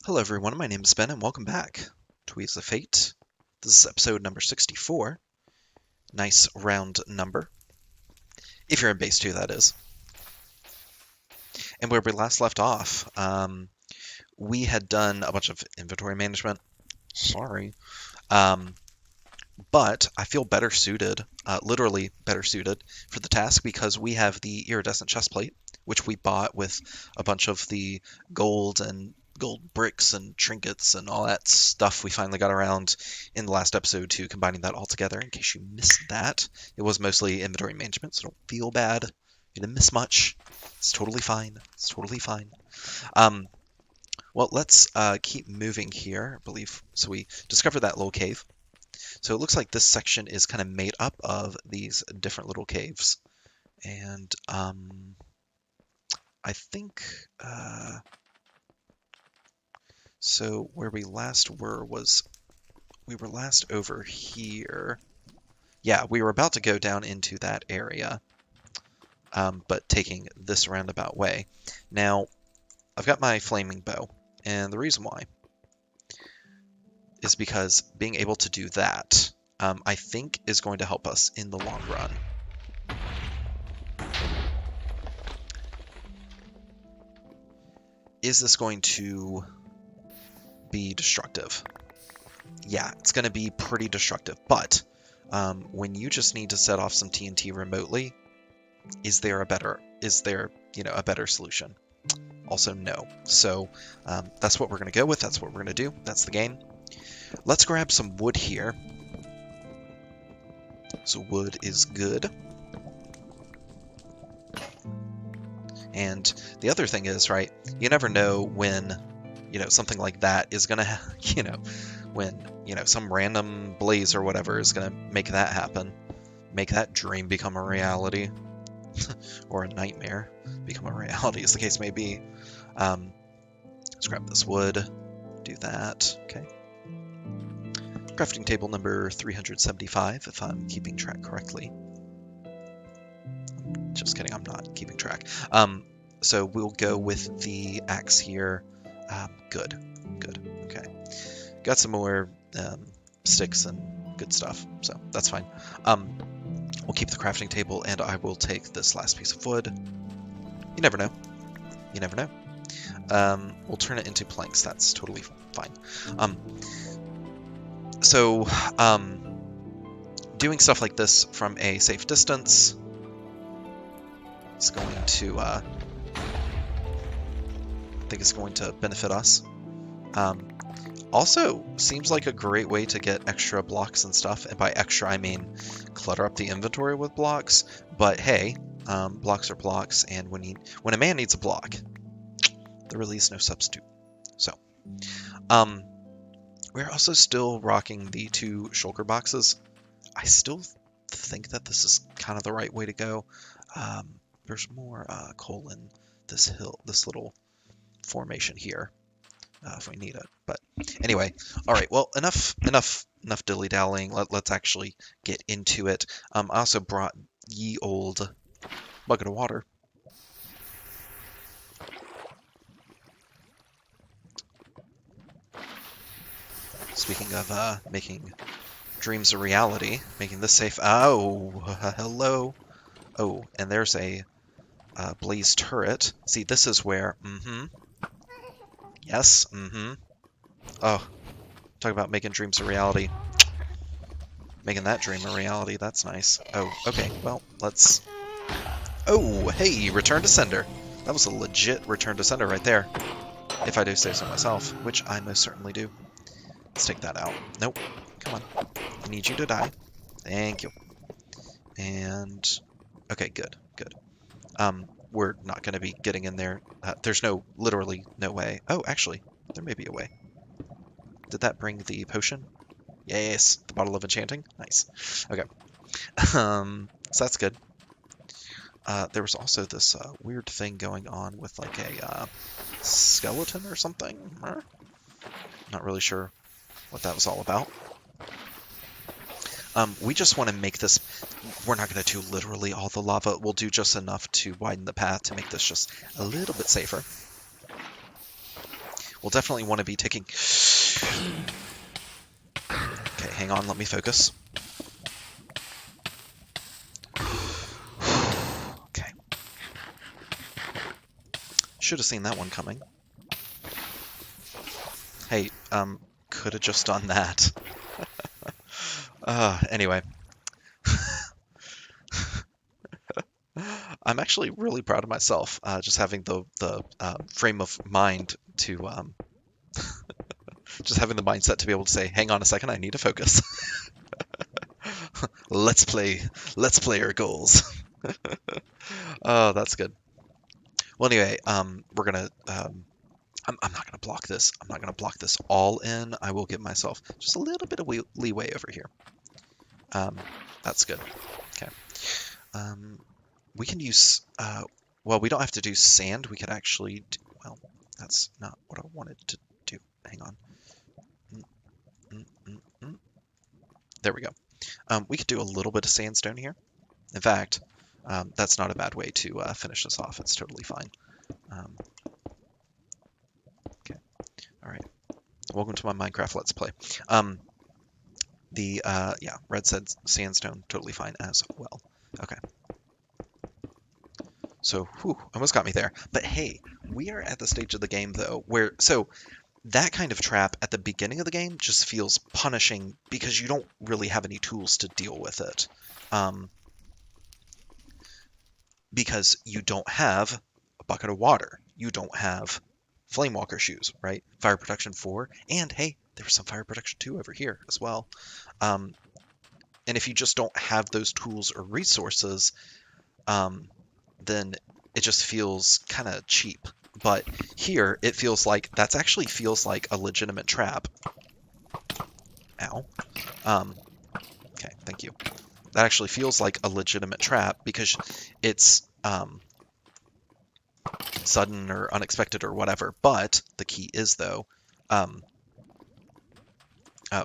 Hello everyone, my name is Ben and welcome back to Wheels of Fate. This is episode number 64. Nice round number. If you're in base 2, that is. And where we last left off, we had done a bunch of inventory management. Sorry. But I feel better suited, literally better suited, for the task because we have the iridescent chestplate, which we bought with a bunch of the gold bricks and trinkets and all that stuff we finally got around in the last episode to combining that all together. In case you missed that, it was mostly inventory management, so don't feel bad. You didn't miss much. It's totally fine. It's totally fine. Well, let's keep moving here, I believe. So we discovered that little cave. So it looks like this section is kind of made up of these different little caves. And I think... So where we last were was, we were last over here. Yeah, we were about to go down into that area, but taking this roundabout way. Now, I've got my flaming bow, and the reason why is because being able to do that, I think is going to help us in the long run. Is this going to be destructive? Yeah, it's going to be pretty destructive, but when you just need to set off some TNT remotely, is there a better solution? Also, no. So that's what we're going to go with. That's what we're going to do. That's the game. Let's grab some wood here. So wood is good. And the other thing is, right, you never know when, something like that is going to, when, some random blaze or whatever is going to make that happen. Make that dream become a reality. Or a nightmare become a reality, as the case may be. Let's grab this wood. Do that. Okay. Crafting table number 375, if I'm keeping track correctly. Just kidding, I'm not keeping track. So we'll go with the axe here. Good. Okay. Got some more sticks and good stuff, so that's fine. We'll keep the crafting table, and I will take this last piece of wood. You never know. We'll turn it into planks. That's totally fine. So doing stuff like this from a safe distance is going to, I think it's going to benefit us. Also, seems like a great way to get extra blocks and stuff. And by extra, I mean clutter up the inventory with blocks. But hey, blocks are blocks, and when a man needs a block, there really is no substitute. So, we're also still rocking the 2 shulker boxes. I still think that this is kind of the right way to go. There's more coal in this little formation here. If we need it, but anyway, all right. Well, enough dilly-dallying. Let's actually get into it. I also brought ye old bucket of water. Speaking of making dreams a reality, making this safe. Oh, hello. Oh, and there's a blaze turret. See, this is where. Yes, Oh, talk about making dreams a reality. Making that dream a reality, that's nice. Oh, okay, well, let's... Oh, hey, return to sender. That was a legit return to sender right there. If I do say so myself, which I most certainly do. Let's take that out. Nope, come on. I need you to die. Thank you. And... Okay, good. We're not going to be getting in there. There's literally no way. Oh, actually, there may be a way. Did that bring the potion? Yes, the bottle of enchanting. Nice. Okay. So that's good. There was also this weird thing going on with like a skeleton or something. Not really sure what that was all about. We just want to make this, we're not going to do literally all the lava, we'll do just enough to widen the path to make this just a little bit safer. we'll definitely want to be taking... Okay, hang on, let me focus. Okay. Should have seen that one coming. Hey, could have just done that. Anyway. I'm actually really proud of myself, just having the frame of mind to just having the mindset to be able to say, "Hang on a second, I need to focus. Let's play our goals." Oh, that's good. Well, anyway, we're gonna. I'm not gonna block this. I'm not gonna block this all in. I will give myself just a little bit of leeway over here. That's good. Okay. We can use. Well, we don't have to do sand. We could actually. Well, that's not what I wanted to do. Hang on. There we go. We could do a little bit of sandstone here. In fact, that's not a bad way to finish this off. It's totally fine. Okay. All right. Welcome to my Minecraft Let's Play. Yeah, red said sandstone, totally fine as well. Okay. So, whew, almost got me there. But hey, we are at the stage of the game though where that kind of trap at the beginning of the game just feels punishing because you don't really have any tools to deal with it. Because you don't have a bucket of water. You don't have Flamewalker shoes, right? Fire protection 4, and hey, there was some fire protection 2 over here as well. And if you just don't have those tools or resources, then it just feels kind of cheap. But here, it feels like that's actually feels like a legitimate trap. Ow. Okay, thank you. That actually feels like a legitimate trap because it's sudden or unexpected or whatever. But the key is though,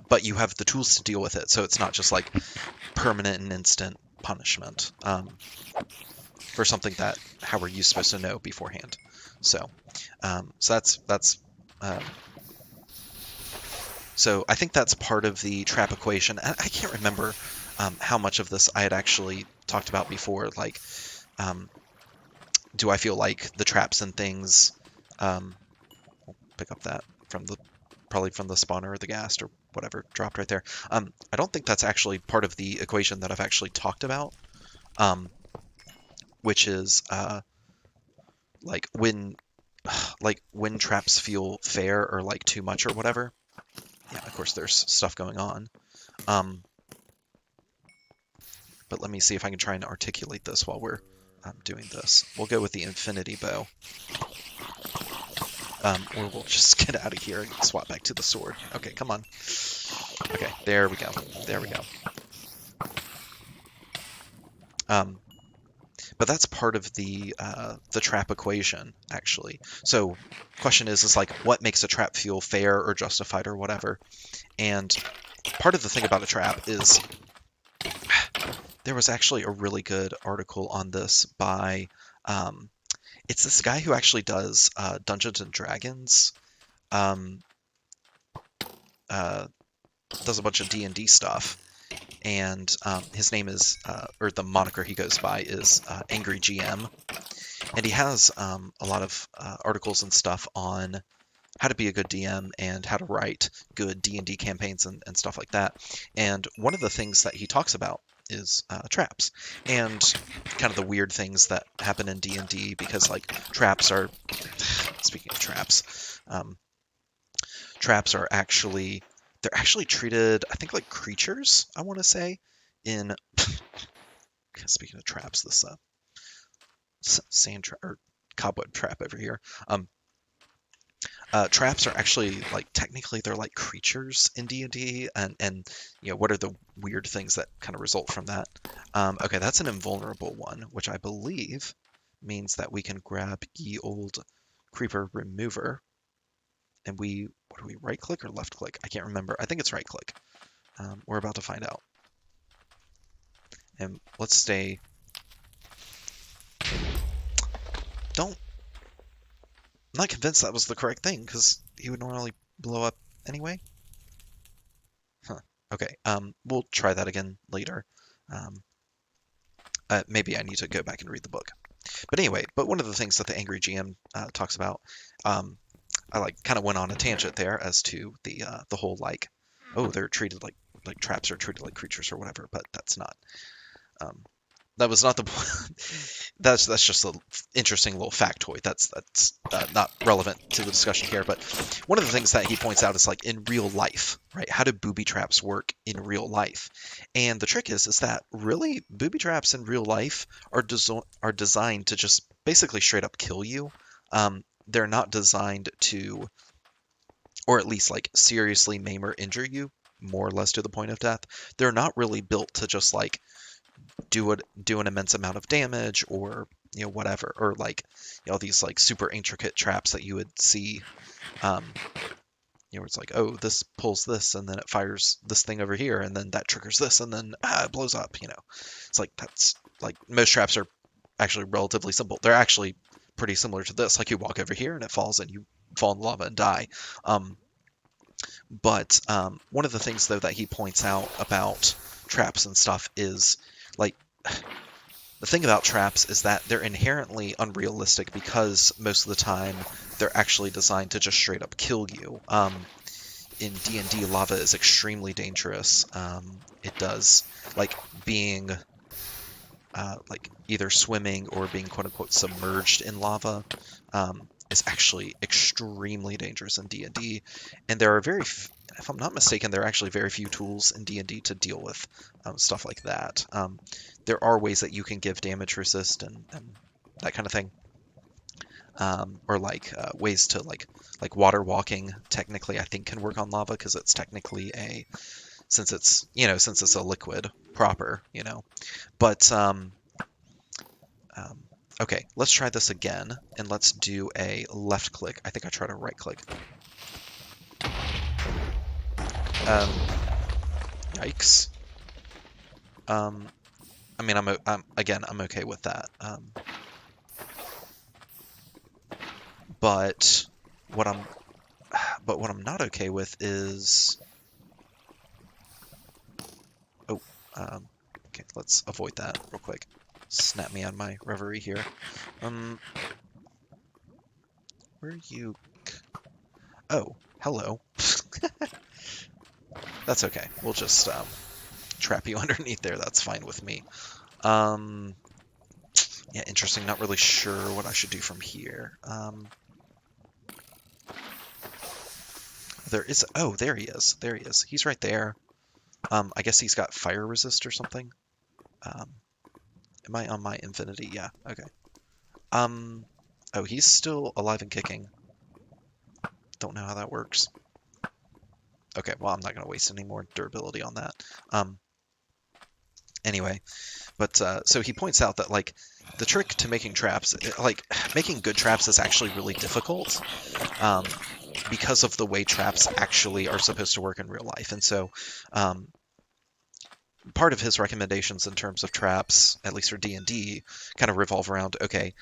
but you have the tools to deal with it, so it's not just like permanent and instant punishment for something that how are you supposed to know beforehand? So, that's so I think that's part of the trap equation. And I can't remember how much of this I had actually talked about before. Like, do I feel like the traps and things? We'll pick up that from probably from the spawner or the ghast or whatever dropped right there. I don't think that's actually part of the equation that I've actually talked about, which is like when traps feel fair or like too much or whatever. Yeah, of course there's stuff going on. But let me see if I can try and articulate this while we're doing this. We'll go with the infinity bow. Or we'll just get out of here and swap back to the sword. Okay, come on. Okay, there we go. There we go. But that's part of the trap equation, actually. So, question is like, what makes a trap feel fair or justified or whatever? And part of the thing about a trap is there was actually a really good article on this by it's this guy who actually does Dungeons and Dragons, does a bunch of D&D stuff, and his name is, or the moniker he goes by is Angry GM, and he has a lot of articles and stuff on how to be a good DM and how to write good D&D campaigns and stuff like that. And one of the things that he talks about is traps and kind of the weird things that happen in D&D because like traps are, speaking of traps, traps are actually, they're actually treated, I think, like creatures, I want to say, in, speaking of traps, this sand trap, or cobweb trap over here, traps are actually like technically they're like creatures in D&D, and you know what are the weird things that kind of result from that. Okay, that's an invulnerable one, which I believe means that we can grab ye old creeper remover, and what do we, right click or left click? I can't remember. I think it's right click. We're about to find out. And let's stay. I'm not convinced that was the correct thing because he would normally blow up anyway? Huh. Okay. We'll try that again later. Um, maybe I need to go back and read the book. But anyway, but one of the things that the Angry GM talks about, um, I like kind of went on a tangent there as to the whole like, oh, they're treated like traps are treated like creatures or whatever, but that's not. Um, that was not the that's just an interesting little factoid. That's not relevant to the discussion here. But one of the things that he points out is like in real life, right? How do booby traps work in real life? And the trick is that really booby traps in real life are designed to just basically straight up kill you. They're not designed to, or at least like seriously maim or injure you, more or less to the point of death. They're not really built to just like do an immense amount of damage or whatever, or like these like super intricate traps that you would see, um where it's like, oh, this pulls this and then it fires this thing over here and then that triggers this and then it blows up. It's like that's like most traps are actually relatively simple. They're actually pretty similar to this. Like you walk over here and it falls and you fall in lava and die. But one of the things though that he points out about traps and stuff is like the thing about traps is that they're inherently unrealistic because most of the time they're actually designed to just straight up kill you. In D&D, lava is extremely dangerous. It does, like being like either swimming or being quote unquote submerged in lava, is actually extremely dangerous in D&D. And there are if I'm not mistaken, there are actually very few tools in D&D to deal with stuff like that. There are ways that you can give damage resist and that kind of thing. Or like ways to like water walking technically I think can work on lava because it's technically since it's a liquid proper. But okay, let's try this again, and let's do a left click. I think I tried a right click. Um, Yikes. Um, I mean, I'm okay with that. But what I'm, but what I'm not okay with is, oh, okay, let's avoid that real quick. Snap me out of my reverie here. Where are you? Oh, hello. That's okay. We'll just trap you underneath there. That's fine with me. Yeah, interesting. Not really sure what I should do from here. Oh, there he is. There he is. He's right there. I guess he's got fire resist or something. Am I on my infinity? Yeah, okay. Oh, he's still alive and kicking. Don't know how that works. Okay, well, I'm not going to waste any more durability on that. Anyway, but so he points out that like the trick to making traps, like making good traps is actually really difficult, because of the way traps actually are supposed to work in real life. And so part of his recommendations in terms of traps, at least for D&D, kind of revolve around, okay,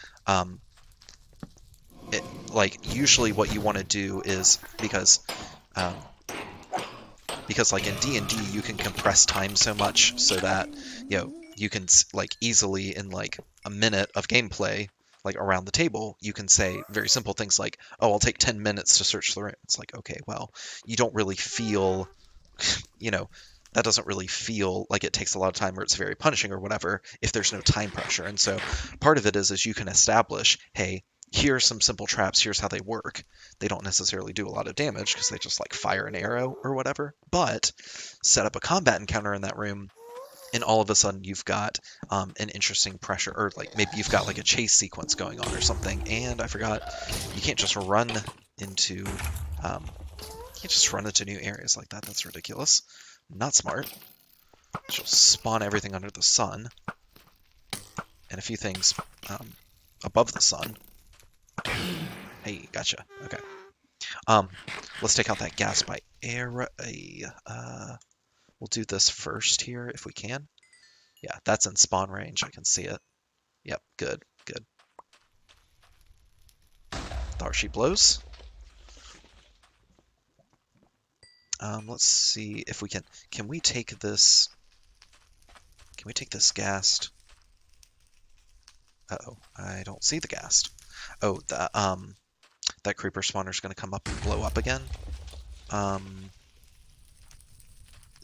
like usually what you want to do is um, because like in D&D you can compress time so much so that you can like easily in like a minute of gameplay, like around the table, you can say very simple things like, oh, I'll take 10 minutes to search the room. It's like, okay, well, you don't really feel, you know that doesn't really feel like it takes a lot of time or it's very punishing or whatever if there's no time pressure. And so part of it is you can establish, hey, here are some simple traps, here's how they work. They don't necessarily do a lot of damage because they just like fire an arrow or whatever, but set up a combat encounter in that room and all of a sudden you've got an interesting pressure, or like maybe you've got like a chase sequence going on or something. And I forgot, you can't just run into new areas like that. That's ridiculous. Not smart. She'll spawn everything under the sun and a few things above the sun. Hey, gotcha. Okay. Let's take out that gas by air. We'll do this first here if we can. Yeah, that's in spawn range. I can see it. Yep, good, good. There she blows. Let's see if we can. Can we take this? Can we take this ghast? Uh-oh, I don't see the ghast. Oh, that creeper spawner's gonna come up and blow up again. Um,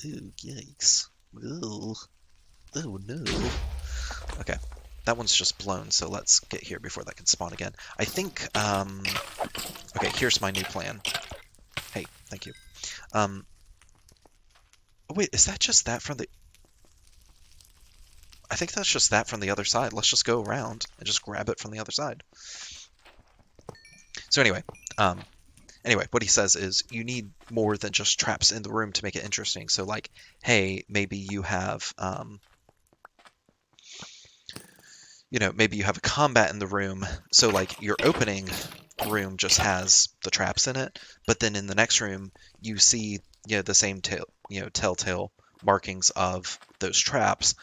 Ooh, yikes. Ooh, oh no. Okay, that one's just blown, so let's get here before that can spawn again. I think, okay, here's my new plan. Hey, thank you. Um, oh, wait, is that just that from the... I think that's just that from the other side. Let's just go around and just grab it from the other side. So um, anyway, what he says is you need more than just traps in the room to make it interesting. So like, hey, maybe you have, maybe you have a combat in the room. So like your opening room just has the traps in it, but then in the next room you see, the same telltale markings of those traps,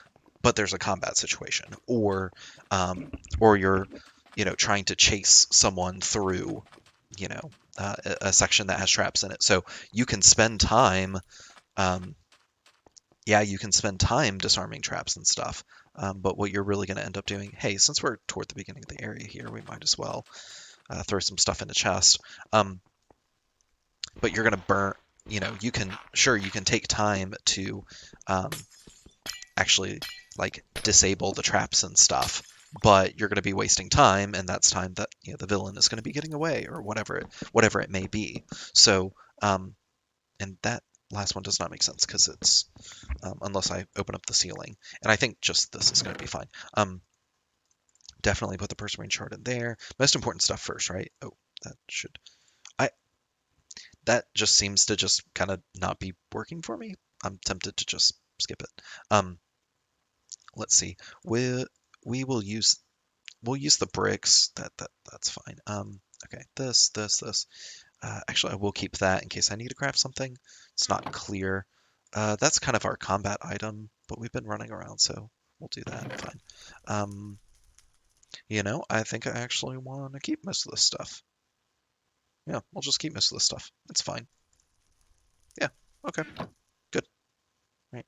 but there's a combat situation, or you're, trying to chase someone through, you know, a section that has traps in it. So you can spend time, um, yeah, you can spend time disarming traps and stuff. But what you're really going to end up doing, hey, since we're toward the beginning of the area here, we might as well throw some stuff in the chest. But you're going to burn, you can take time to um, actually like disable the traps and stuff, but you're going to be wasting time, and that's time that the villain is going to be getting away or whatever it may be. So, and that last one does not make sense because it's unless I open up the ceiling, and I think just this is going to be fine. Definitely put the Perseverance shard in there. Most important stuff first, right? Oh, that should I that just seems to just kind of not be working for me. I'm tempted to just skip it. Um, let's see. We will use we'll use the bricks. That's fine. Okay. This. Actually, I will keep that in case I need to craft something. It's not clear. That's kind of our combat item, but we've been running around, so we'll do that. Fine. Um, I think I actually want to keep most of this stuff. Yeah, we'll just keep most of this stuff. It's fine. Yeah. Okay. Good. Right.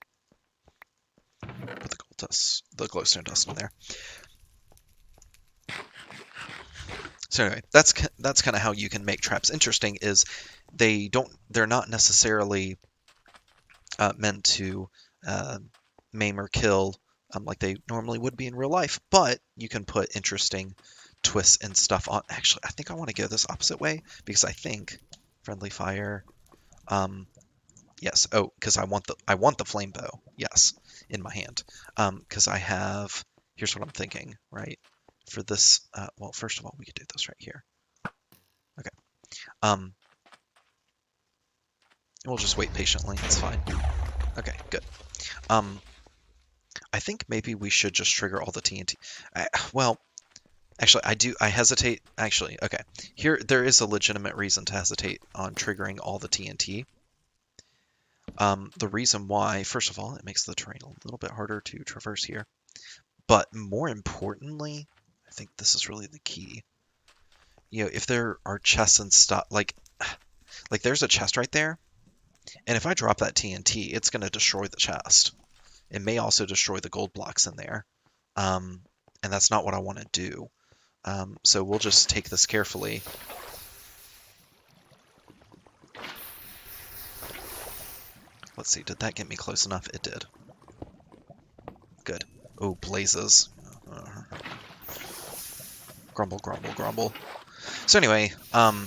Put the gold dust, the glowstone dust in there. So anyway, that's kind of how you can make traps interesting. Is they're not necessarily meant to uh, maim or kill like they normally would be in real life, but you can put interesting twists and stuff on. Actually, I think I want to go this opposite way because I think friendly fire. Yes. Oh, because I want the flame bow. Yes, in my hand. Because I have. Here's what I'm thinking. Right. For this. Well, first of all, we could do this right here. Okay. Um. We'll just wait patiently. It's fine. Okay. Good. Um. I think maybe we should just trigger all the TNT. Well, actually, I hesitate. Actually, okay. Here, there is a legitimate reason to hesitate on triggering all the TNT. The reason why, first of all, it makes the terrain a little bit harder to traverse here. But more importantly, I think this is really the key. If there are chests and stuff, like there's a chest right there, and if I drop that TNT, it's going to destroy the chest. It may also destroy the gold blocks in there. And that's not what I want to do. So we'll just take this carefully. Let's see, did that get me close enough? It did. Good. Oh, blazes. Grumble, grumble, grumble. So anyway, so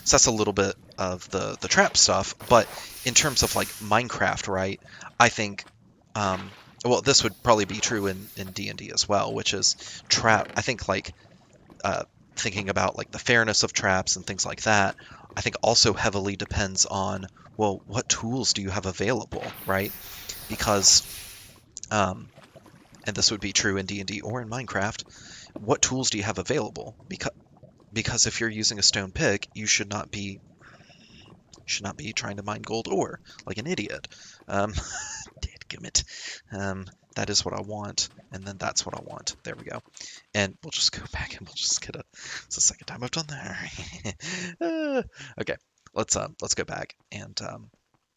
that's a little bit of the trap stuff, but in terms of like Minecraft, right, I think, well, this would probably be true in D&D as well, which is I think like thinking about like the fairness of traps and things like that, I think also heavily depends on, well, what tools do you have available, right? Because, and this would be true in D&D or in Minecraft, what tools do you have available? Because if you're using a stone pick, you should not be trying to mine gold ore like an idiot. Dadgummit. That is what I want, and then that's what I want. There we go. And we'll just go back and we'll just get it's the second time I've done that. Okay. let's go back and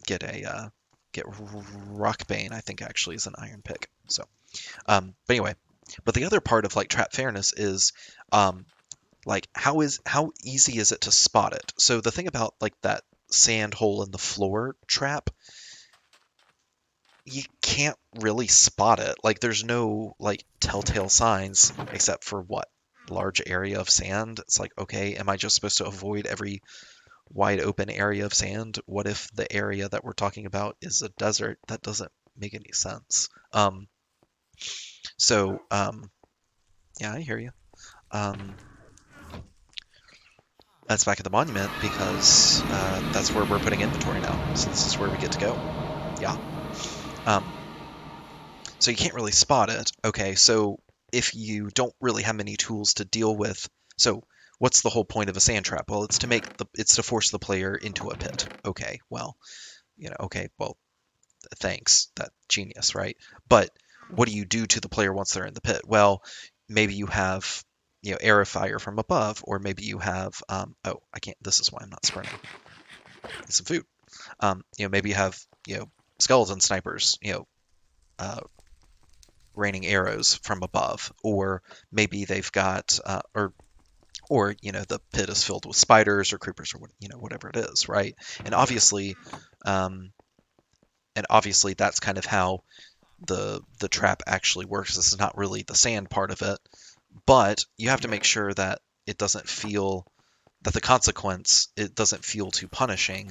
get a get Rockbane. I think actually is an iron pick. So but anyway, but the other part of like trap fairness is like how easy is it to spot it? So the thing about like that sand hole in the floor trap, you can't really spot it. Like there's no like telltale signs except for what? Large area of sand. It's like, okay, am I just supposed to avoid every wide open area of sand? What if the area that we're talking about is a desert? That doesn't make any sense. So yeah, I hear you. Um, that's back at the monument because that's where we're putting inventory now. So this is where we get to go. Yeah. Um, so you can't really spot it. Okay, so if you don't really have many tools to deal with, so what's the whole point of a sand trap? Well, it's to force the player into a pit. Okay, well, okay, well, thanks, that genius, right? But what do you do to the player once they're in the pit? Well, maybe you have arrow fire from above, or maybe you have oh, I can't. This is why I'm not sprinting. Get some food. Maybe you have skeleton snipers. Uh, raining arrows from above, or maybe they've got or the pit is filled with spiders or creepers or whatever it is, right? And obviously, um, that's kind of how the trap actually works. This is not really the sand part of it, but you have to make sure that it doesn't feel that the consequence it doesn't feel too punishing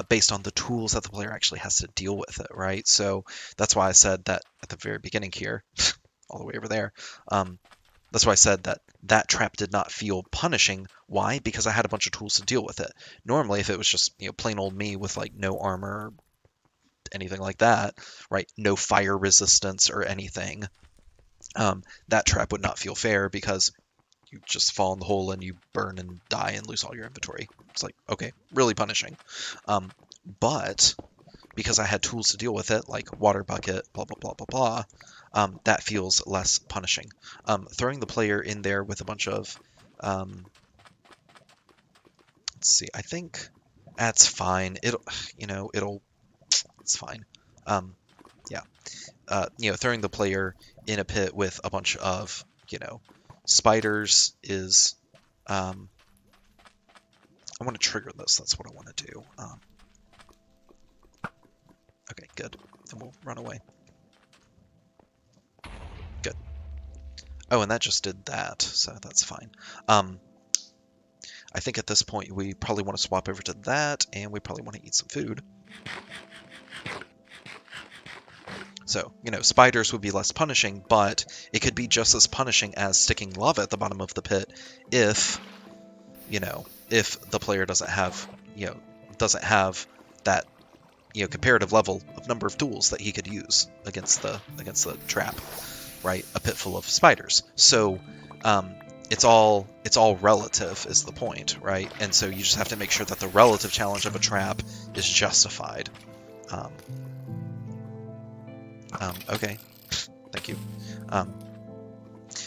based on the tools that the player actually has to deal with it, right? So that's why I said that at the very beginning here, all the way over there. That's why I said that that trap did not feel punishing. Why? Because I had a bunch of tools to deal with it. Normally, if it was just plain old me with like no armor, anything like that, right? No fire resistance or anything, that trap would not feel fair because you just fall in the hole and you burn and die and lose all your inventory. It's like, okay, really punishing. But because I had tools to deal with it, like water bucket, blah, blah, blah, blah, blah, that feels less punishing. Throwing the player in there with a bunch of, let's see, I think that's fine. It's fine. Yeah. Throwing the player in a pit with a bunch of, spiders is, I want to trigger this. That's what I want to do. Okay, good. And we'll run away. Good. Oh, and that just did that, so that's fine. I think at this point we probably want to swap over to that, and we probably want to eat some food. So, spiders would be less punishing, but it could be just as punishing as sticking lava at the bottom of the pit if, if the player doesn't have that, comparative level of number of tools that he could use against the trap, right? A pit full of spiders. So, it's all relative is the point, right? And so you just have to make sure that the relative challenge of a trap is justified. Okay, thank you.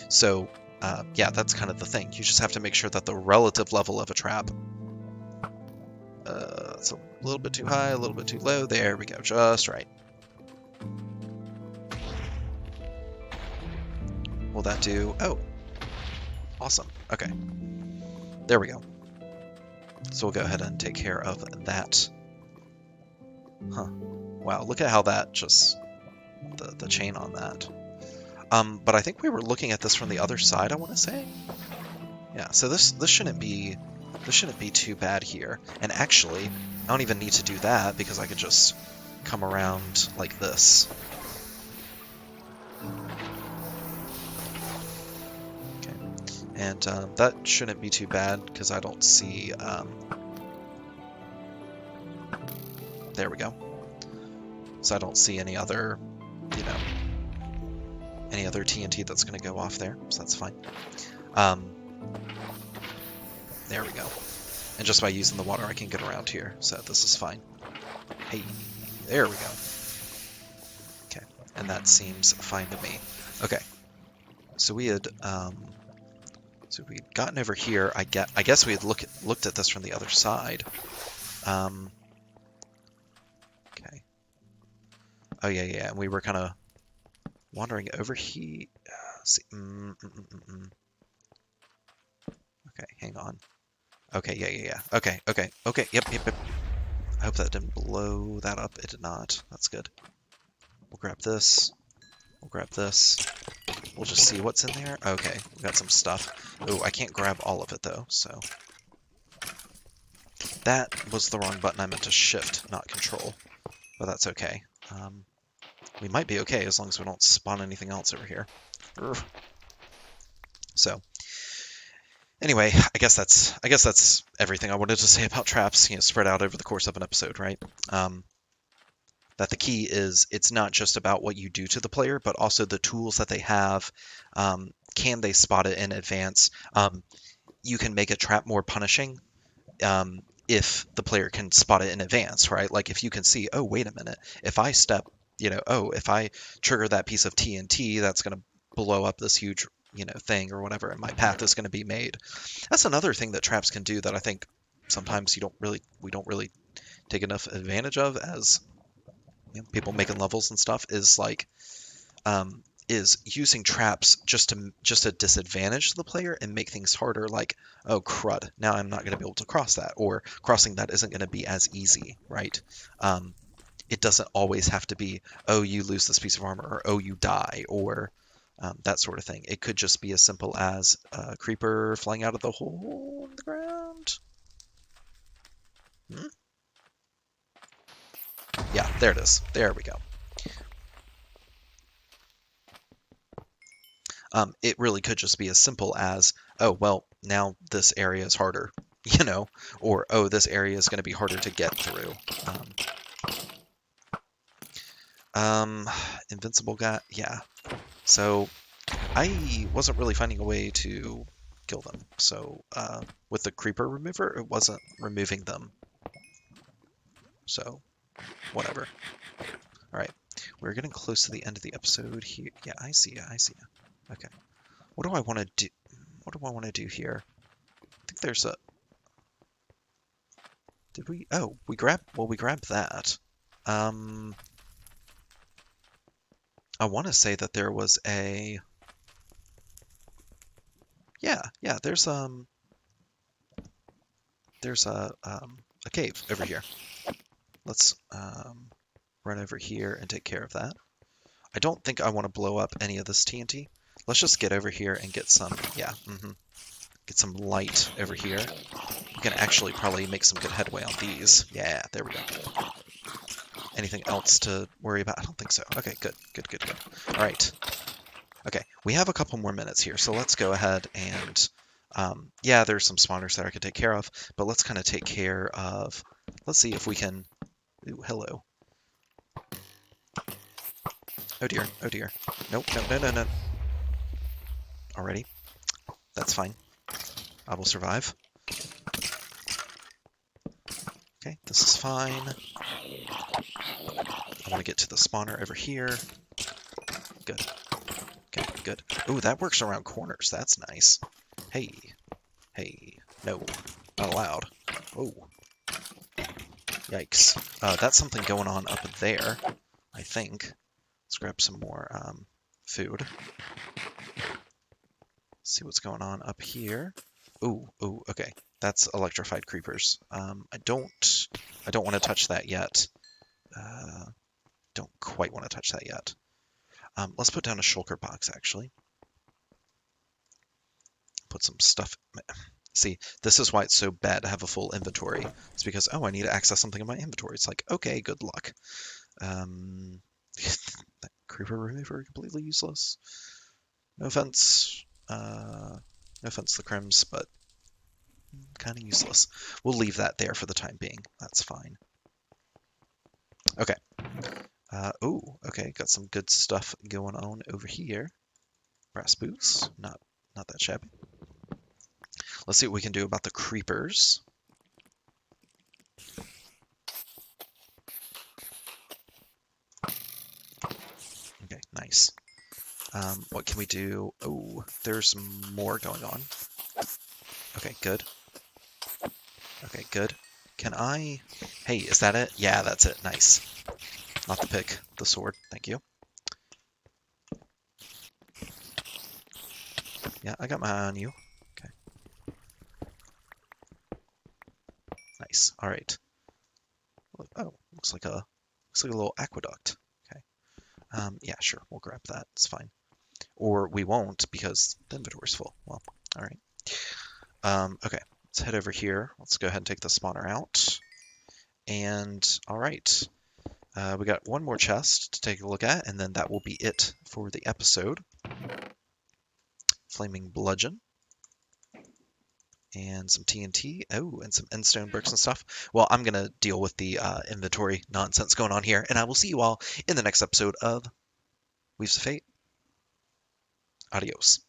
So yeah, that's kind of the thing. You just have to make sure that the relative level of a trap, it's a little bit too high, a little bit too low. There we go, just right. Will that do? Oh, awesome. Okay, there we go. So we'll go ahead and take care of that. Huh. Wow, look at how that just, the chain on that. But I think we were looking at this from the other side, I want to say. Yeah, so this shouldn't be too bad here. And actually, I don't even need to do that because I could just come around like this. Okay, and that shouldn't be too bad because I don't see. There we go. So I don't see any other, any other TNT that's going to go off there, so that's fine. There we go. And just by using the water, I can get around here, so this is fine. Hey, there we go. Okay, and that seems fine to me. Okay, so we had, so we'd gotten over here. I guess we had looked at this from the other side. Okay. Oh, yeah. And we were kind of wandering over here. See. Okay, hang on. Okay, yeah. Okay. Yep. I hope that didn't blow that up. It did not. That's good. We'll grab this. We'll grab this. We'll just see what's in there. Okay, we got some stuff. Oh, I can't grab all of it though, so. That was the wrong button. I meant to shift, not control. But that's okay. We might be okay as long as we don't spawn anything else over here. Urgh. So, anyway, I guess that's everything I wanted to say about traps, spread out over the course of an episode, right? That the key is it's not just about what you do to the player, but also the tools that they have. Can they spot it in advance? You can make a trap more punishing if the player can spot it in advance, right? Like if you can see, oh, wait a minute, if I step, if I trigger that piece of TNT, that's going to blow up this huge, thing or whatever, and my path is going to be made. That's another thing that traps can do that I think sometimes we don't really take enough advantage of as people making levels and stuff is like is using traps just to disadvantage the player and make things harder, like, oh crud, now I'm not going to be able to cross that, or crossing that isn't going to be as easy, right? It doesn't always have to be, oh, you lose this piece of armor, or oh, you die, or that sort of thing. It could just be as simple as a creeper flying out of the hole in the ground. Yeah, there it is. There we go. It really could just be as simple as, oh, well, now this area is harder, or, oh, this area is going to be harder to get through. Invincible guy, yeah. So I wasn't really finding a way to kill them. So with the creeper remover, it wasn't removing them. So whatever. All right, we're getting close to the end of the episode here. Yeah, I see you. Okay. What do I want to do? What do I want to do here? I think there's a... Did we? Oh, we grabbed that. I want to say that there was a... Yeah, there's a cave over here. Let's run over here and take care of that. I don't think I want to blow up any of this TNT. Let's just get over here and get some, get some light over here. We can actually probably make some good headway on these. Yeah, there we go. Anything else to worry about? I don't think so. Okay, good. All right. Okay, we have a couple more minutes here, so let's go ahead and, yeah, there's some spawners that I could take care of, but let's kind of take care of, let's see if we can, ooh, hello. Oh dear. Nope, no. Alrighty, that's fine. I will survive. Okay, this is fine. I want to get to the spawner over here. Good. Okay, good. Ooh, that works around corners. That's nice. Hey. No, not allowed. Oh. Yikes. That's something going on up there, I think. Let's grab some more food. See what's going on up here. Ooh, okay. That's electrified creepers. I don't want to touch that yet. Don't quite want to touch that yet. Let's put down a shulker box, actually. Put some stuff... See, this is why it's so bad to have a full inventory. It's because, oh, I need to access something in my inventory. It's like, okay, good luck. That creeper remover, completely useless. No offense. No offense to the crims, but kind of useless. We'll leave that there for the time being. That's fine. Okay. Ooh, okay, got some good stuff going on over here. Brass boots, not that shabby. Let's see what we can do about the creepers. Okay, nice. What can we do? Oh, there's more going on. Okay, good. Okay, good. can I... Hey, is that it? Yeah, that's it. Nice. Not the pick, the sword. Thank you. Yeah, I got my eye on you. Okay, nice. All right. Oh, looks like a little aqueduct. Okay. Yeah, sure. We'll grab that. It's fine. Or we won't because the inventory's full. Well, all right. Okay. Let's head over here. Let's go ahead and take the spawner out. And all right. We got one more chest to take a look at, and then that will be it for the episode. Flaming bludgeon. And some TNT. Oh, and some endstone bricks and stuff. Well, I'm going to deal with the inventory nonsense going on here, and I will see you all in the next episode of Weaves of Fate. Adios.